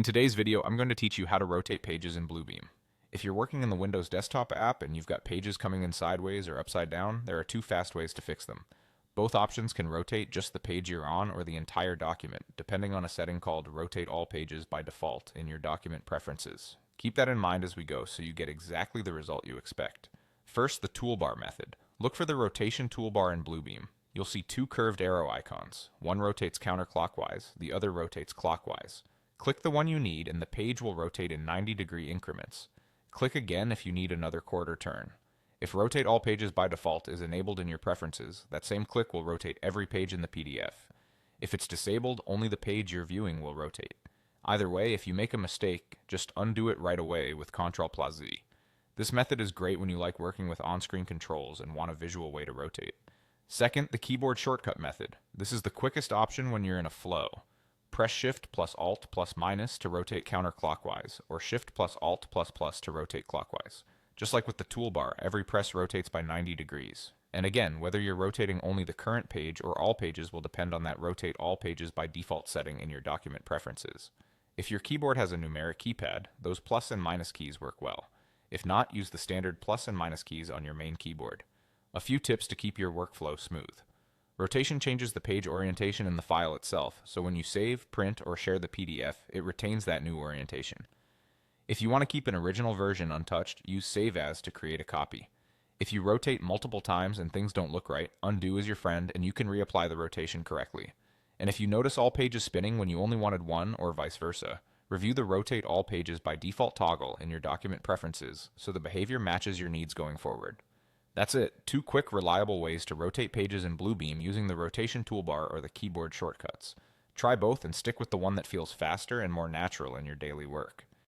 In today's video, I'm going to teach you how to rotate pages in Bluebeam. If you're working in the Windows desktop app and you've got pages coming in sideways or upside down, there are two fast ways to fix them. Both options can rotate just the page you're on or the entire document, depending on a setting called Rotate All Pages by default in your document preferences. Keep that in mind as we go so you get exactly the result you expect. First, the toolbar method. Look for the rotation toolbar in Bluebeam. You'll see two curved arrow icons. One rotates counterclockwise, the other rotates clockwise. Click the one you need and the page will rotate in 90-degree increments. Click again if you need another quarter turn. If Rotate All Pages by default is enabled in your preferences, that same click will rotate every page in the PDF. If it's disabled, only the page you're viewing will rotate. Either way, if you make a mistake, just undo it right away with Ctrl+Z. This method is great when you like working with on-screen controls and want a visual way to rotate. Second, the keyboard shortcut method. This is the quickest option when you're in a flow. Press Shift plus Alt plus minus to rotate counterclockwise, or Shift plus Alt plus plus to rotate clockwise. Just like with the toolbar, every press rotates by 90 degrees. And again, whether you're rotating only the current page or all pages will depend on that Rotate All Pages by default setting in your document preferences. If your keyboard has a numeric keypad, those plus and minus keys work well. If not, use the standard plus and minus keys on your main keyboard. A few tips to keep your workflow smooth. Rotation changes the page orientation in the file itself, so when you save, print, or share the PDF, it retains that new orientation. If you want to keep an original version untouched, use Save As to create a copy. If you rotate multiple times and things don't look right, undo is your friend and you can reapply the rotation correctly. And if you notice all pages spinning when you only wanted one or vice versa, review the Rotate All Pages by default toggle in your document preferences so the behavior matches your needs going forward. That's it. Two quick, reliable ways to rotate pages in Bluebeam using the rotation toolbar or the keyboard shortcuts. Try both and stick with the one that feels faster and more natural in your daily work.